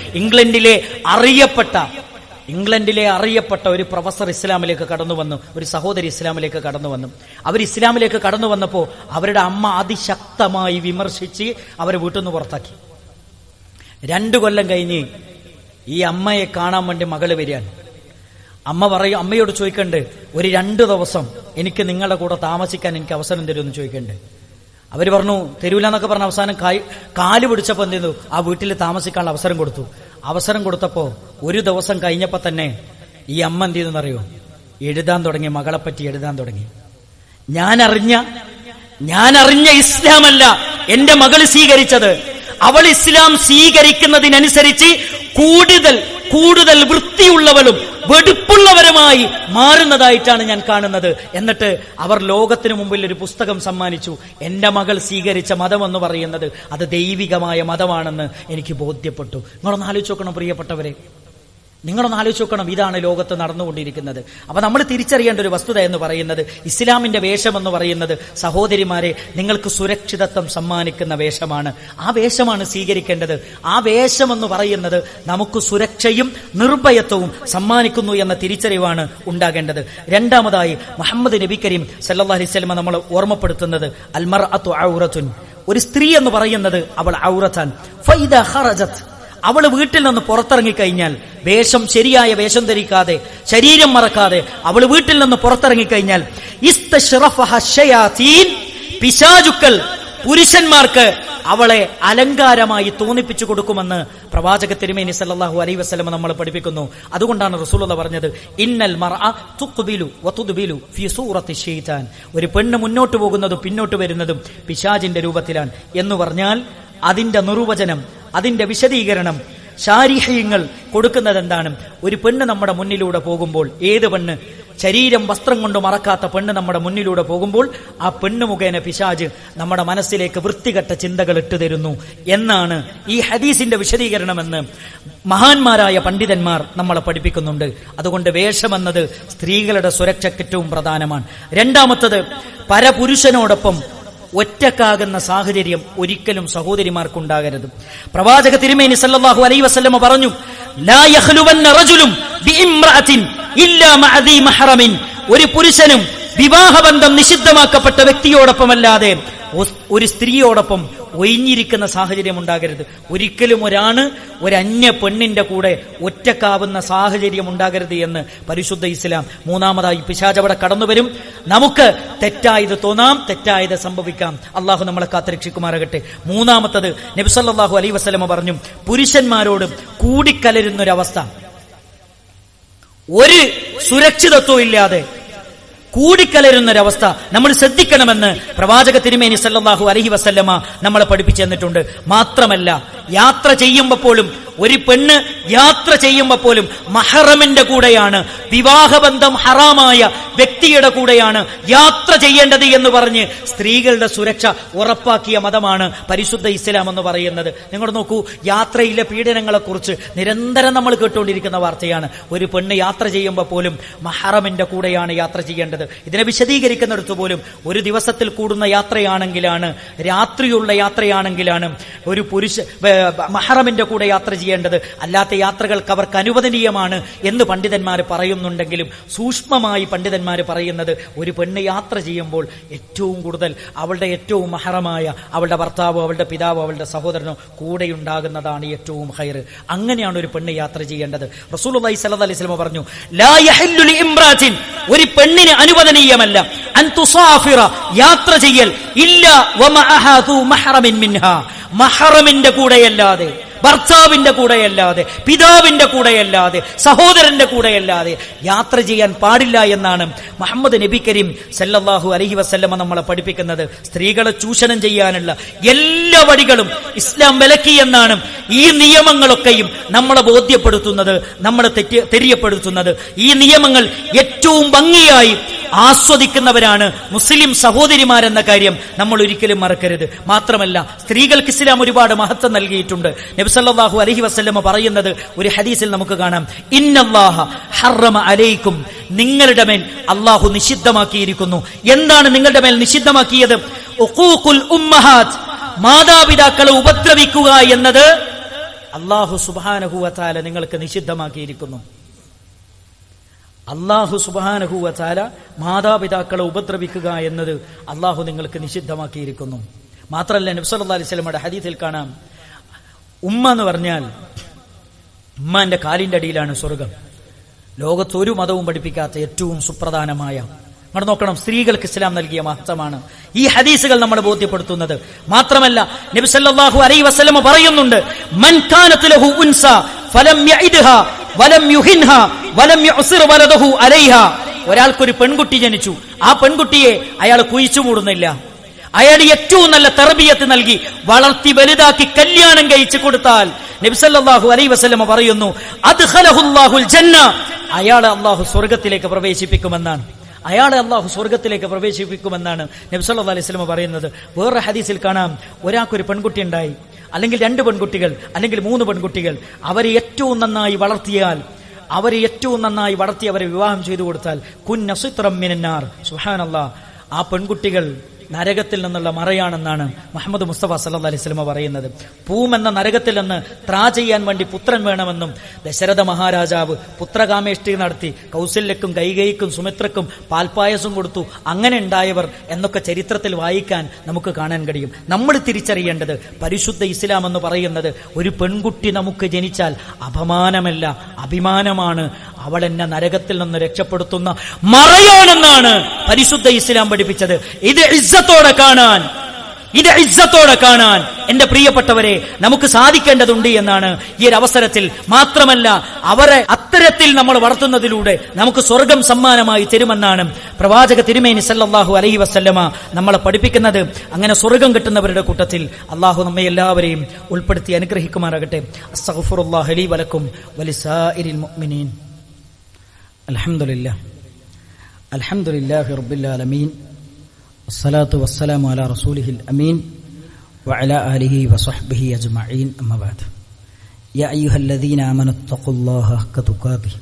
ഇംഗ്ലണ്ടിലെ അറിയപ്പെട്ട ഒരു പ്രൊഫസർ ഇസ്ലാമിലേക്ക് കടന്നു വന്നു, ഒരു സഹോദരി ഇസ്ലാമിലേക്ക് കടന്നു വന്നു. അവർ ഇസ്ലാമിലേക്ക് കടന്നു വന്നപ്പോൾ അവരുടെ അമ്മ അതിശക്തമായി വിമർശിച്ച് അവരെ വീട്ടിൽ നിന്ന് പുറത്താക്കി. 2 കൊല്ലം കഴിഞ്ഞ് ഈ അമ്മയെ കാണാൻ വേണ്ടി മകള് വരികയാണ്. അമ്മയോട് ചോദിക്കണ്ട്, ഒരു 2 ദിവസം എനിക്ക് നിങ്ങളുടെ കൂടെ താമസിക്കാൻ എനിക്ക് അവസരം തരുമെന്ന് ചോദിക്കണ്ട്. അവര് പറഞ്ഞു തരൂല എന്നൊക്കെ പറഞ്ഞ അവസാനം കാല് പിടിച്ചപ്പോ എന്ത് ചെയ്തു, ആ വീട്ടിൽ താമസിക്കാനുള്ള അവസരം കൊടുത്തു. അവസരം കൊടുത്തപ്പോ 1 ദിവസം കഴിഞ്ഞപ്പോ തന്നെ ഈ അമ്മ എന്ത് ചെയ്തെന്നറിയോ, എഴുതാൻ തുടങ്ങി, മകളെപ്പറ്റി എഴുതാൻ തുടങ്ങി. ഞാൻ അറിഞ്ഞ ഇസ്ലാമല്ല എന്റെ മകൾ സ്വീകരിച്ചത്. അവൾ ഇസ്ലാം സ്വീകരിക്കുന്നതിനനുസരിച്ച് കൂടുതൽ വൃത്തിയുള്ളവളും വെടുപ്പുള്ളവരുമായി മാറുന്നതായിട്ടാണ് ഞാൻ കാണുന്നത്. എന്നിട്ട് അവർ ലോകത്തിനു മുമ്പിൽ ഒരു പുസ്തകം സമ്മാനിച്ചു. എന്റെ മകൾ സ്വീകരിച്ച മതം എന്ന് പറയുന്നത് അത് ദൈവികമായ മതമാണെന്ന് എനിക്ക് ബോധ്യപ്പെട്ടു. നിങ്ങളൊന്ന് ആലോചിച്ച് നോക്കണം പ്രിയപ്പെട്ടവരെ, നിങ്ങളൊന്ന് ആലോചിച്ച് നോക്കണം. ഇതാണ് ലോകത്ത് നടന്നുകൊണ്ടിരിക്കുന്നത്. അപ്പൊ നമ്മൾ തിരിച്ചറിയേണ്ട ഒരു വസ്തുത എന്ന് പറയുന്നത്, ഇസ്ലാമിന്റെ വേഷം എന്ന് പറയുന്നത് സഹോദരിമാരെ നിങ്ങൾക്ക് സുരക്ഷിതത്വം സമ്മാനിക്കുന്ന വേഷമാണ്. ആ വേഷമാണ് സ്വീകരിക്കേണ്ടത്. ആ വേഷം എന്ന് പറയുന്നത് നമുക്ക് സുരക്ഷയും നിർഭയത്വവും സമ്മാനിക്കുന്നു എന്ന തിരിച്ചറിവാണ് ഉണ്ടാകേണ്ടത്. രണ്ടാമതായി മുഹമ്മദ് നബി കരീം സല്ലല്ലാഹു അലൈഹി വസല്ലം നമ്മൾ ഓർമ്മപ്പെടുത്തുന്നത് അൽ മർഅതു ഔറത്തുൻ, ഒരു സ്ത്രീ എന്ന് പറയുന്നത് അവൾ ഔറത്താൻ. ഫൈദാ ഖറജത്, അവള് വീട്ടിൽ നിന്ന് പുറത്തിറങ്ങിക്കഴിഞ്ഞാൽ, ശരിയായ വേഷം ധരിക്കാതെ ശരീരം മറക്കാതെ അവള് വീട്ടിൽ നിന്ന് പുറത്തിറങ്ങിക്കഴിഞ്ഞാൽ, പിശാചുക്കൾ പുരുഷന്മാർക്ക് അവളെ അലങ്കാരമായി തോന്നിപ്പിച്ചു കൊടുക്കുമെന്ന് പ്രവാചക തിരുമേനി സല്ലല്ലാഹു അലൈഹി വസല്ലം നമ്മൾ പഠിപ്പിക്കുന്നു. അതുകൊണ്ടാണ് റസൂലുള്ളാഹി പറഞ്ഞത്, ഇന്നൽ മർഅ തുഖ്ബിലു വതുദ്ബിലു ഫീ സൂറത്തി ശൈത്താൻ, ഒരു പെണ്ണ് മുന്നോട്ട് പോകുന്നതും പിന്നോട്ട് വരുന്നതും പിശാചിന്റെ രൂപത്തിലാണ് എന്ന് പറഞ്ഞാൽ അതിന്റെ നിർവചനം, അതിന്റെ വിശദീകരണം ശാരീഹ്യങ്ങൾ കൊടുക്കുന്നത് എന്താണ്? ഒരു പെണ്ണ് നമ്മുടെ മുന്നിലൂടെ പോകുമ്പോൾ, ഏത് പെണ്ണ്? ശരീരം വസ്ത്രം കൊണ്ട് മറക്കാത്ത പെണ്ണ് നമ്മുടെ മുന്നിലൂടെ പോകുമ്പോൾ ആ പെണ്ണ് മുഖേന പിശാച് നമ്മുടെ മനസ്സിലേക്ക് വൃത്തികെട്ട ചിന്തകൾ ഇട്ടുതരുന്നു എന്നാണ് ഈ ഹദീസിന്റെ വിശദീകരണമെന്ന് മഹാന്മാരായ പണ്ഡിതന്മാർ നമ്മളെ പഠിപ്പിക്കുന്നുണ്ട്. അതുകൊണ്ട് വേഷമെന്നത് സ്ത്രീകളുടെ സുരക്ഷയ്ക്ക് ഏറ്റവും പ്രധാനമാണ്. രണ്ടാമത്തത്, പരപുരുഷനോടൊപ്പം ഒറ്റക്കാകുന്ന സാഹചര്യം ഒരിക്കലും സഹോദരിമാർക്കുണ്ടാകരുത്. പ്രവാചക തിരുമേനി സല്ലല്ലാഹു അലൈഹി വസല്ലം പറഞ്ഞു, ലാ യഖ്ലുവന്ന റജുലുൻ ബിഇംറഅത്തിൻ ഇല്ലാ മഅ ദീ മഹ്റമിൻ, ഒരു പുരുഷനും വിവാഹബന്ധം നിഷിദ്ധമാക്കപ്പെട്ട വ്യക്തിയോടൊപ്പമല്ലാതെ ഒരു സ്ത്രീയോടൊപ്പം ഒഴിഞ്ഞിരിക്കുന്ന സാഹചര്യം ഉണ്ടാകരുത്. ഒരിക്കലും ഒരു അന്യ പെണ്ണിന്റെ കൂടെ ഒറ്റക്കാവുന്ന സാഹചര്യം ഉണ്ടാകരുത് എന്ന് പരിശുദ്ധ ഇസ്ലാം. മൂന്നാമതായി, പിശാച് അവിടെ കടന്നുവരും. നമുക്ക് തെറ്റായത് തോന്നാം, തെറ്റായത് സംഭവിക്കാം. അള്ളാഹു നമ്മളെ കാത്തുരക്ഷിക്കുമാറാകട്ടെ. മൂന്നാമത്തത്, നബി സല്ലല്ലാഹു അലൈഹി വസല്ലം പറഞ്ഞു, പുരുഷന്മാരോട് കൂടിക്കലരുന്നൊരവസ്ഥ, ഒരു സുരക്ഷിതത്വം ഇല്ലാതെ കൂടിക്കലരുന്നൊരവസ്ഥ നമ്മൾ ശ്രദ്ധിക്കണമെന്ന് പ്രവാചക തിരുമേനി സല്ലല്ലാഹു അലൈഹി വസല്ലമ നമ്മളെ പഠിപ്പിച്ചു തന്നിട്ടുണ്ട്. മാത്രമല്ല, യാത്ര ചെയ്യുമ്പോൾ പോലും, ഒരു പെണ്ണ് യാത്ര ചെയ്യുമ്പോൾ പോലും മഹറമിന്റെ കൂടെയാണ്, വിവാഹബന്ധം ഹറാമായ വ്യക്തിയുടെ കൂടെയാണ് യാത്ര ചെയ്യേണ്ടത് എന്ന് പറഞ്ഞ് സ്ത്രീകളുടെ സുരക്ഷ ഉറപ്പാക്കിയ മതമാണ് പരിശുദ്ധ ഇസ്ലാം എന്ന് പറയുന്നത്. നിങ്ങൾ നോക്കൂ, യാത്രയിലെ പീഡനങ്ങളെ കുറിച്ച് നിരന്തരം നമ്മൾ കേട്ടുകൊണ്ടിരിക്കുന്ന വാർത്തയാണ്. ഒരു പെണ്ണ് യാത്ര ചെയ്യുമ്പോൾ പോലും മഹറമിന്റെ കൂടെയാണ് യാത്ര ചെയ്യേണ്ടത്. ഇതിനെ വിശദീകരിക്കുന്നിടത്ത് പോലും ഒരു ദിവസത്തിൽ കൂടുന്ന യാത്രയാണെങ്കിലാണ്, രാത്രിയുള്ള യാത്രയാണെങ്കിലാണ് ഒരു മഹറമിന്റെ കൂടെ യാത്ര ചെയ്യേണ്ടത്. അല്ലാത്ത യാത്രകൾക്ക് അവർക്ക് അനുവദനീയമാണ് എന്ന് പണ്ഡിതന്മാർ പറയുന്നുണ്ടെങ്കിലും സൂക്ഷ്മമായി പണ്ഡിതന്മാർ പറയുന്നത്, ഒരു പെണ്ണ് യാത്ര ചെയ്യുമ്പോൾ ഏറ്റവും കൂടുതൽ അവളുടെ ഏറ്റവും മഹറമായ അവളുടെ ഭർത്താവോ അവളുടെ പിതാവോ അവളുടെ സഹോദരനോ കൂടെയുണ്ടാകുന്നതാണ് ഏറ്റവും ഖൈർ. അങ്ങനെയാണ് ഒരു പെണ്ണ് യാത്ര ചെയ്യേണ്ടത്. റസൂലുള്ളാഹി സ്വല്ലല്ലാഹു അലൈഹി വസല്ലം പറഞ്ഞു, ലാ യഹല്ലു ലിഇംറാത്തിൻ, ഒരു പെണ്ണിന് അനുവദനീയമല്ല അൻ തുസാഫിറ, യാത്ര ചെയ്യൽ, ഇല്ല വമഅഹാ ദു മഹറമിൻ മിൻഹാ, മഹറമിന്റെ കൂടെയല്ലാതെ, ഭർത്താവിന്റെ കൂടെയല്ലാതെ, പിതാവിന്റെ കൂടെയല്ലാതെ, സഹോദരന്റെ കൂടെയല്ലാതെ യാത്ര ചെയ്യാൻ പാടില്ല എന്നാണ് മുഹമ്മദ് നബി കരീം സല്ലല്ലാഹു അലൈഹി വസല്ലമ നമ്മളെ പഠിപ്പിക്കുന്നത്. സ്ത്രീകളെ ചൂഷണം ചെയ്യാനുള്ള എല്ലാ വഴികളും ഇസ്ലാം വിലക്കി എന്നാണ് ഈ നിയമങ്ങളൊക്കെയും നമ്മളെ ബോധ്യപ്പെടുത്തുന്നത്, നമ്മളെ തെര്യപ്പെടുത്തുന്നത്. ഈ നിയമങ്ങൾ ഏറ്റവും ഭംഗിയായി ആസ്വദിക്കുന്നവരാണ് മുസ്ലിം സഹോദരിമാരെന്ന കാര്യം നമ്മൾ ഒരിക്കലും മറക്കരുത്. മാത്രമല്ല, സ്ത്രീകൾക്ക് ഇസ്ലാം ഒരുപാട് മഹത്വം നൽകിയിട്ടുണ്ട്. നബി സല്ലല്ലാഹു അലൈഹി വസല്ലമ പറയുന്നത് ഒരു ഹദീസിൽ നമുക്ക് കാണാം, ഇന്നല്ലാഹ ഹറമ അലൈക്കും, നിങ്ങളുടെ മേൽ അല്ലാഹു നിഷിദ്ധമാക്കിയിരിക്കുന്നു. എന്താണ് നിങ്ങളുടെ മേൽ നിഷിദ്ധമാക്കിയത്? ഉഖൂഖുൽ ഉമ്മഹാത്ത്, മാതാപിതാക്കളെ ഉപദ്രവിക്കുക എന്നത് അല്ലാഹു സുബ്ഹാനഹു വ തആല നിങ്ങൾക്ക് നിഷിദ്ധമാക്കിയിരിക്കുന്നു. അല്ലാഹു സുബ്ഹാനഹു വ തആല മാതാപിതാക്കളെ ഉപദ്രവിക്കുക എന്നത് അല്ലാഹു നിങ്ങൾക്ക് നിഷിദ്ധമാക്കിയിരിക്കുന്നു. മാത്രമല്ല, നബി സല്ലല്ലാഹു അലൈഹി വസല്ലമയുടെ ഹദീസിൽ കാണാം, ഉമ്മ എന്ന് പറഞ്ഞാൽ ഉമ്മാന്റെ കാലിന്റെ അടിയിലാണ് സ്വർഗം. ലോകത്ത് ഒരു മതവും പഠിപ്പിക്കാത്ത ഏറ്റവും സുപ്രധാനമായ, നമ്മൾ നോക്കണം, സ്ത്രീകൾക്ക് ഇസ്ലാം നൽകിയ മഹത്വമാണ് ഈ ഹദീസുകൾ നമ്മൾ ബോധ്യപ്പെടുത്തുന്നത്. മാത്രമല്ല നബി സല്ലല്ലാഹു അലൈഹി വസല്ലം പറയുന്നുണ്ട്, മൻ കാനത് ലഹു ഉൻസ ഫലം യഇദ്ഹ വലം യുഹിൻഹ വലം യുസിർ വലദഹു അലൈഹ. ഒരാൾക്കൊരു പെൺകുട്ടി ജനിച്ചു, ആ പെൺകുട്ടിയെ അയാൾ കുഴിച്ചു മൂടുന്നില്ല, അയാൾ ഏറ്റവും നല്ല തർബിയത്ത് നൽകി വളർത്തി വലുതാക്കി കല്യാണം കഴിച്ചു കൊടുത്താൽ നബി സല്ലല്ലാഹു അലൈഹി വസല്ലം പറയുന്നു, അദ്ഖലഹുല്ലാഹുൽ ജന്ന, അയാളെ അല്ലാഹു സ്വർഗ്ഗത്തിലേക്ക് പ്രവേശിപ്പിക്കുമെന്നാണ്. അയാളെ അല്ലാഹു സ്വർഗ്ഗത്തിലേക്ക് പ്രവേശിപ്പിക്കുമെന്നാണ് നബി സല്ലല്ലാഹു അലൈഹി വസല്ലം പറയുന്നത്. വേറെ ഹദീസിൽ കാണാം, ഒരാൾക്കൊരു പെൺകുട്ടി ഉണ്ടായി, അല്ലെങ്കിൽ 2 പെൺകുട്ടികൾ, അല്ലെങ്കിൽ 3 പെൺകുട്ടികൾ, അവരെ ഏറ്റവും നന്നായി വളർത്തിയാൽ, അവരെ വിവാഹം ചെയ്തു കൊടുത്താൽ കുന്ന സിത്രം മിനന്നാർ. സുബ്ഹാനല്ലാഹ്, ആ പെൺകുട്ടികൾ നരകത്തിൽ നിന്നുള്ള മറയാണെന്നാണ് മുഹമ്മദ് മുസ്തഫ സല്ലല്ലാഹു അലൈഹി വസല്ലം പറയുന്നത്. പൂമെന്ന നരകത്തിൽ നിന്ന് ത്രാ ചെയ്യാൻ വേണ്ടി പുത്രൻ വേണമെന്നും ദശരഥ മഹാരാജാവ് പുത്രകാമേഷ്ടി നടത്തി കൗസല്യക്കും കൈകേയിക്കും സുമിത്രക്കും പാൽപ്പായസം കൊടുത്തു. അങ്ങനെ ഉണ്ടായവർ എന്നൊക്കെ ചരിത്രത്തിൽ വായിക്കാൻ നമുക്ക് കാണാൻ കഴിയും. നമ്മൾ തിരിച്ചറിയേണ്ടത്, പരിശുദ്ധ ഇസ്ലാം എന്ന് പറയുന്നത് ഒരു പെൺകുട്ടി നമുക്ക് ജനിച്ചാൽ അപമാനമല്ല, അഭിമാനമാണ്. അവൾ എന്നെ നരകത്തിൽ നിന്ന് രക്ഷപ്പെടുത്തുന്ന മറയാണെന്നാണ് പരിശുദ്ധ ഇസ്ലാം പഠിപ്പിച്ചത്. ഇത് ഇജ്ജത്തോടെ കാണാൻ എന്റെ പ്രിയപ്പെട്ടവരെ നമുക്ക് സാധിക്കേണ്ടതുണ്ട് എന്നാണ് ഈ ഒരു അവസരത്തിൽ. മാത്രമല്ല, അവരെ അത്തരത്തിൽ നമ്മൾ വളർത്തുന്നതിലൂടെ നമുക്ക് സ്വർഗം സമ്മാനമായി തരുമെന്നാണ് പ്രവാചക തിരുമേനി സല്ലല്ലാഹു അലൈഹി വസല്ലമ നമ്മളെ പഠിപ്പിക്കുന്നത്. അങ്ങനെ സ്വർഗം കിട്ടുന്നവരുടെ കൂട്ടത്തിൽ അള്ളാഹു നമ്മെ എല്ലാവരെയും ഉൾപ്പെടുത്തി അനുഗ്രഹിക്കുമാറാകട്ടെ. അസ്തഗ്ഫിറുല്ലാഹ ലീ വലക്കും വലിസാഇരിൽ മുഅ്മിനീൻ. അൽഹംദുലില്ലാഹി റബ്ബിൽ ആലമീൻ. വസ്സലാത്തു വസ്സലാമു അലാ റസൂലിഹിൽ അമീൻ വഅലാ ആലിഹി വസഹ്ബിഹി അജ്മഈൻ. അമ്മാ ബഅദ്. യാ അയ്യുഹല്ലദീന ആമനു തഖുല്ലാഹ ഹഖ്ക തുഖാതിഹി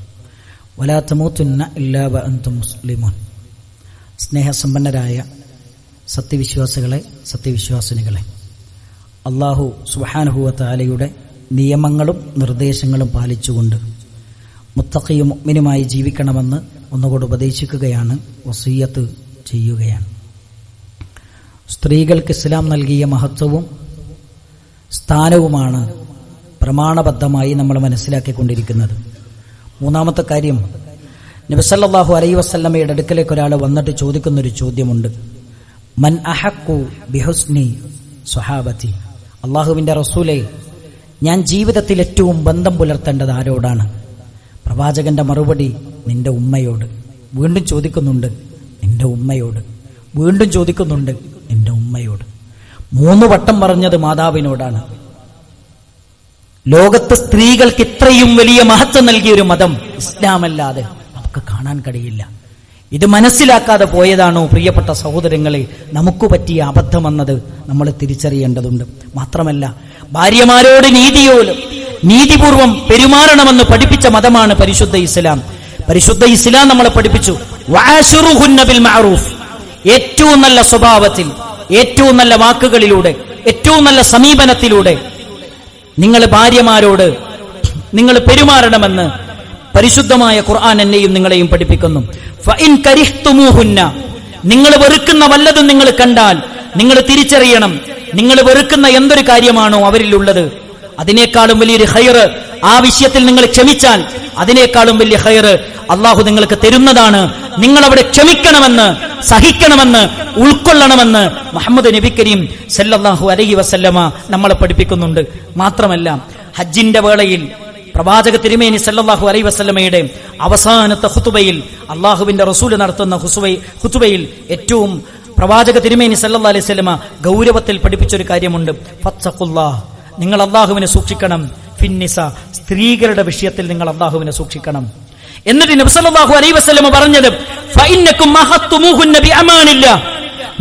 വലാ തമൂതുന്ന ഇല്ലാ വഅൻതും മുസ്ലിമൂൻ. സ്നേഹസമ്പന്നരായ സത്യവിശ്വാസികളെ, സത്യവിശ്വാസിനികളെ, അല്ലാഹു സുബ്ഹാനഹു വ തആലയുടെ നിയമങ്ങളും നിർദ്ദേശങ്ങളും പാലിച്ചുകൊണ്ട് മുത്തഖിയും മുഅ്മിനുമായി ജീവിക്കണമെന്ന് ഒന്നുകൂടി ഉപദേശിക്കുകയാണ്, വസിയ്യത്ത് ചെയ്യുകയാണ്. സ്ത്രീകൾക്ക് ഇസ്ലാം നൽകിയ മഹത്വവും സ്ഥാനവുമാണ് പ്രമാണബദ്ധമായി നമ്മൾ മനസ്സിലാക്കിക്കൊണ്ടിരിക്കുന്നത്. മൂന്നാമത്തെ കാര്യം, നബി സല്ലല്ലാഹു അലൈഹി വസല്ലമയുടെ അടുക്കലേക്ക് ഒരാൾ വന്നിട്ട് ചോദിക്കുന്നൊരു ചോദ്യമുണ്ട്, മൻ അഹഖു ബിഹുസ്നി സ്വഹാബത്തി. അള്ളാഹുവിന്റെ റസൂലേ, ഞാൻ ജീവിതത്തിൽ ഏറ്റവും ബന്ധം പുലർത്തേണ്ടത് ആരോടാണ്? പ്രവാചകന്റെ മറുപടി, നിന്റെ ഉമ്മയോട്. വീണ്ടും ചോദിക്കുന്നുണ്ട്, നിന്റെ ഉമ്മയോട്. വീണ്ടും ചോദിക്കുന്നുണ്ട്, നിന്റെ ഉമ്മയോട്. 3 വട്ടം പറഞ്ഞത് മാതാവിനോടാണ്. ലോകത്ത് സ്ത്രീകൾക്ക് ഇത്രയും വലിയ മഹത്വം നൽകിയൊരു മതം ഇസ്ലാമല്ലാതെ നമുക്ക് കാണാൻ കഴിയില്ല. ഇത് മനസ്സിലാക്കാതെ പോയതാണോ പ്രിയപ്പെട്ട സഹോദരങ്ങളെ നമുക്ക് പറ്റിയ അബദ്ധമെന്നത് നമ്മൾ തിരിച്ചറിയേണ്ടതുണ്ട്. മാത്രമല്ല, ഭാര്യമാരോട് നീതിപൂർവം പെരുമാറണമെന്ന് പഠിപ്പിച്ച മതമാണ് പരിശുദ്ധ ഇസ്ലാം. പരിശുദ്ധ ഇസ്ലാം നമ്മളെ പഠിപ്പിച്ചു, വഅശിറുഹുന്ന ബിൽ മഅറൂഫ്. ഏറ്റവും നല്ല സ്വഭാവത്തിൽ, ഏറ്റവും നല്ല വാക്കുകളിലൂടെ, ഏറ്റവും നല്ല സമീപനത്തിലൂടെ നിങ്ങൾ ഭാര്യമാരോട് നിങ്ങൾ പെരുമാറണമെന്ന് പരിശുദ്ധമായ ഖുർആൻ എന്നെയും നിങ്ങളെയും പഠിപ്പിക്കുന്നു. ഫഇൻ കരിഹ്തുമൂഹുന്ന, നിങ്ങൾ വെറുക്കുന്ന വല്ലതും നിങ്ങൾ കണ്ടാൽ നിങ്ങൾ തിരിച്ചറിയണം, നിങ്ങൾ വെറുക്കുന്ന എന്തൊരു കാര്യമാണോ അവരിലുള്ളത്, അതിനേക്കാളും വലിയൊരു ഖൈർ, ആ വിഷയത്തിൽ നിങ്ങൾ ക്ഷമിച്ചാൽ അതിനേക്കാളും വലിയ ഖൈർ അള്ളാഹു നിങ്ങൾക്ക് തരുന്നതാണ്. നിങ്ങൾ അവിടെ ക്ഷമിക്കണമെന്ന്, സഹിക്കണമെന്ന്, ഉൾക്കൊള്ളണമെന്ന് മുഹമ്മദ് നബി കരീം സല്ലല്ലാഹു അലൈഹി വസല്ലമ നമ്മളെ പഠിപ്പിക്കുന്നുണ്ട്. മാത്രമല്ല, ഹജ്ജിന്റെ വേളയിൽ പ്രവാചക തിരുമേനി സല്ലല്ലാഹു അലൈഹി വസല്ലമയുടെ അവസാനത്തെ ഖുതുബയിൽ, അള്ളാഹുവിന്റെ റസൂൽ നടത്തുന്ന ഖുതുബയിൽ ഏറ്റവും പ്രവാചക തിരുമേനി സല്ലല്ലാഹു അലൈഹി വസല്ലമ ഗൗരവത്തിൽ പഠിപ്പിച്ചൊരു കാര്യമുണ്ട്, ഫത്തഖുല്ലാഹ്, നിങ്ങൾ അള്ളാഹുവിനെ സൂക്ഷിക്കണം. ഫിന്നിസ, സ്ത്രീകളുടെ വിഷയത്തിൽ നിങ്ങൾ അള്ളാഹുവിനെ സൂക്ഷിക്കണം. എന്നിട്ട് നബി സല്ലല്ലാഹു അലൈഹി വസല്ലം പറഞ്ഞത്, ഫഇന്നകും മഹത്തുമൂഹുന്ന ബിഅമാനില്ലാഹ്,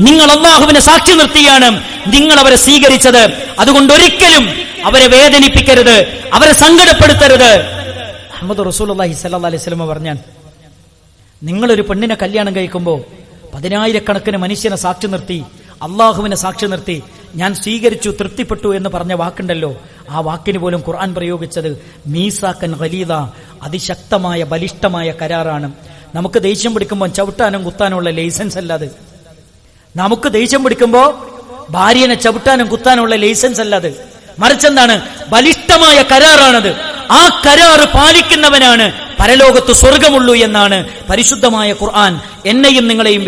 നിങ്ങൾ അള്ളാഹുവിനെ സാക്ഷി നിർത്തിയാണ് നിങ്ങൾ അവരെ സ്വീകരിച്ചത്. അതുകൊണ്ട് ഒരിക്കലും അവരെ വേദനിപ്പിക്കരുത്, അവരെ സങ്കടപ്പെടുത്തരുത്. മുഹമ്മദ് റസൂലുള്ളാഹി സ്വല്ലല്ലാഹു അലൈഹി വസല്ലം പറഞ്ഞാൽ, നിങ്ങളൊരു പെണ്ണിനെ കല്യാണം കഴിക്കുമ്പോൾ 10,000 മനുഷ്യനെ സാക്ഷി നിർത്തി, അള്ളാഹുവിനെ സാക്ഷി നിർത്തി, ഞാൻ സ്വീകരിച്ചു, തൃപ്തിപ്പെട്ടു എന്ന് പറഞ്ഞ വാക്കുണ്ടല്ലോ, ആ വാക്കിന് പോലും ഖുർആൻ പ്രയോഗിച്ചത് മീസാക്കൻ ഖലീദ, അതിശക്തമായ ബലിഷ്ഠമായ കരാറാണ്. നമുക്ക് ദേഷ്യം പിടിക്കുമ്പോൾ ചവിട്ടാനും കുത്താനുള്ള ലൈസൻസ് അല്ലാതെ, നമുക്ക് ദേഷ്യം പിടിക്കുമ്പോൾ ഭാര്യനെ ചവിട്ടാനും കുത്താനുള്ള ലൈസൻസ് അല്ലാതെ, മറിച്ചെന്താണ്? ബലിഷ്ഠമായ കരാറാണത്. ആ കരാറ് പാലിക്കുന്നവനാണ് പരലോകത്ത് സ്വർഗമുള്ളൂ എന്നാണ് പരിശുദ്ധമായ ഖുർആൻ എന്നെയും നിങ്ങളെയും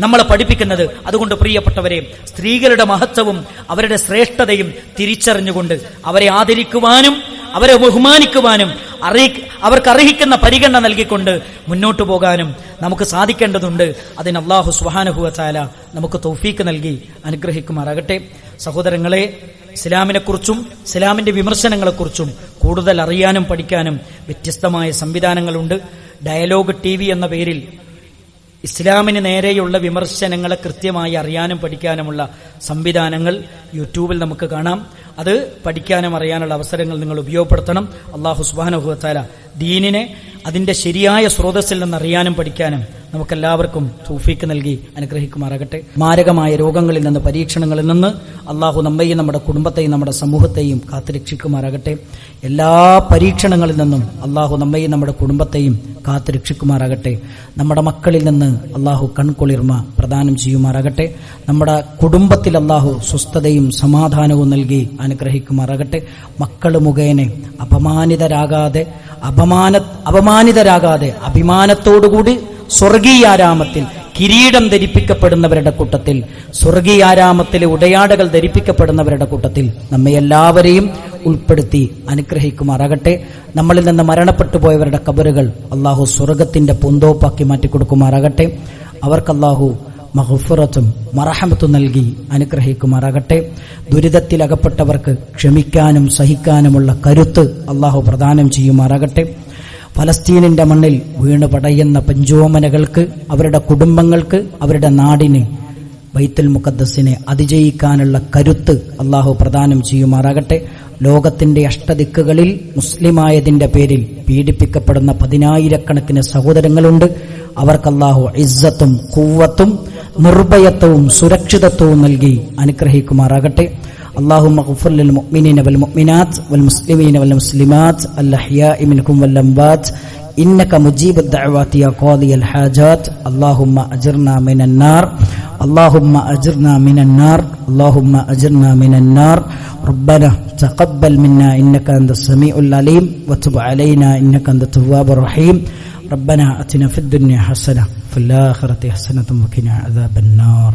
നമ്മളെ പഠിപ്പിക്കുന്നത്. അതുകൊണ്ട് പ്രിയപ്പെട്ടവരെ, സ്ത്രീകളുടെ മഹത്വവും അവരുടെ ശ്രേഷ്ഠതയും തിരിച്ചറിഞ്ഞുകൊണ്ട് അവരെ ആദരിക്കുവാനും അവരെ ബഹുമാനിക്കുവാനും അവർക്ക് അർഹിക്കുന്ന പരിഗണന നൽകിക്കൊണ്ട് മുന്നോട്ടു പോകാനും നമുക്ക് സാധിക്കേണ്ടതുണ്ട്. അതിന് അല്ലാഹു സുബ്ഹാനഹു വ തആല നമുക്ക് തൗഫീക്ക് നൽകി അനുഗ്രഹിക്കുമാറാകട്ടെ. സഹോദരങ്ങളെ, ഇസ്ലാമിനെക്കുറിച്ചും ഇസ്ലാമിന്റെ വിമർശനങ്ങളെക്കുറിച്ചും കൂടുതൽ അറിയാനും പഠിക്കാനും വ്യത്യസ്തമായ സംവിധാനങ്ങളുണ്ട്. ഡയലോഗ് TV എന്ന പേരിൽ ഇസ്ലാമിന് നേരെയുള്ള വിമർശനങ്ങളെ കൃത്യമായി അറിയാനും പഠിക്കാനുമുള്ള സംവിധാനങ്ങൾ യൂട്യൂബിൽ നമുക്ക് കാണാം. അത് പഠിക്കാനും അറിയാനുള്ള അവസരങ്ങൾ നിങ്ങൾ ഉപയോഗപ്പെടുത്തണം. അല്ലാഹു സുബ്ഹാനഹു വ തആല ദീനിനെ അതിന്റെ ശരിയായ സ്രോതസ്സിൽ നിന്ന് അറിയാനും പഠിക്കാനും നമുക്കെല്ലാവർക്കും തൗഫീക്ക് നൽകി അനുഗ്രഹിക്കുമാറാകട്ടെ. മാരകമായ രോഗങ്ങളിൽ നിന്ന്, പരീക്ഷണങ്ങളിൽ നിന്ന് അല്ലാഹു നമ്മയും നമ്മുടെ കുടുംബത്തെയും നമ്മുടെ സമൂഹത്തെയും കാത്തുരക്ഷിക്കുമാറാകട്ടെ. എല്ലാ പരീക്ഷണങ്ങളിൽ നിന്നും അല്ലാഹു നമ്മയും നമ്മുടെ കുടുംബത്തെയും കാത്തുരക്ഷിക്കുമാറാകട്ടെ. നമ്മുടെ മക്കളിൽ നിന്ന് അല്ലാഹു കൺകുളിർമ പ്രദാനം ചെയ്യുമാറാകട്ടെ. നമ്മുടെ കുടുംബത്തിൽ അല്ലാഹു സ്വസ്ഥതയും സമാധാനവും നൽകി അനുഗ്രഹിക്കുമാറാകട്ടെ. മക്കൾ മുഖേന അപമാനിതരാകാതെ അഭിമാനത്തോടുകൂടി സ്വർഗീയാരാമത്തിൽ കിരീടം ധരിപ്പിക്കപ്പെടുന്നവരുടെ കൂട്ടത്തിൽ, സ്വർഗീയാരാമത്തിലെ ഉടയാടകൾ ധരിപ്പിക്കപ്പെടുന്നവരുടെ കൂട്ടത്തിൽ നമ്മെ എല്ലാവരെയും ഉൾപ്പെടുത്തി അനുഗ്രഹിക്കുമാറാകട്ടെ. നമ്മളിൽ നിന്ന് മരണപ്പെട്ടു പോയവരുടെ ഖബറുകൾ അല്ലാഹു സ്വർഗത്തിന്റെ പൂന്തോപ്പാക്കി മാറ്റിക്കൊടുക്കുമാറാകട്ടെ. അവർക്ക് അല്ലാഹു മഗ്ഫിറത്തും മർഹമത്തും നൽകി അനുഗ്രഹിക്കുമാറാകട്ടെ. ദുരിതത്തിലകപ്പെട്ടവർക്ക് ക്ഷമിക്കാനും സഹിക്കാനുമുള്ള കരുത്ത് അല്ലാഹു പ്രദാനം ചെയ്യുമാറാകട്ടെ. ഫലസ്തീനിന്റെ മണ്ണിൽ വീണ് പടയുന്ന പഞ്ചോമനകൾക്ക്, അവരുടെ കുടുംബങ്ങൾക്ക്, അവരുടെ നാടിന്, ബൈത്തുൽ മുഖദ്ദസിനെ അതിജയിക്കാനുള്ള കരുത്ത് അല്ലാഹു പ്രദാനം ചെയ്യുമാറാകട്ടെ. ലോകത്തിന്റെ അഷ്ടദിക്കുകളിൽ മുസ്ലിമായതിന്റെ പേരിൽ പീഡിപ്പിക്കപ്പെടുന്ന 10,000-കണക്കിന് സഹോദരങ്ങളുണ്ട്. അവർക്ക് അല്ലാഹു ഇസ്സത്തും ഖുവ്വത്തും നിർഭയത്വവും സുരക്ഷിതത്വവും നൽകി അനുഗ്രഹിക്കുമാറാകട്ടെ. اللهم اغفر للمؤمنين والمؤمنات والمسلمين والمسلمات الأحياء منهم والأموات إنك مجيب الدعوات يا قاضي الحاجات. اللهم أجرنا من النار، اللهم أجرنا من النار، اللهم أجرنا من النار. ربنا تقبل منا إنك أنت السميع العليم وتب علينا إنك أنت التواب الرحيم. ربنا أتنا في الدنيا حسنة وفي الآخرة حسنة وقنا عذاب النار.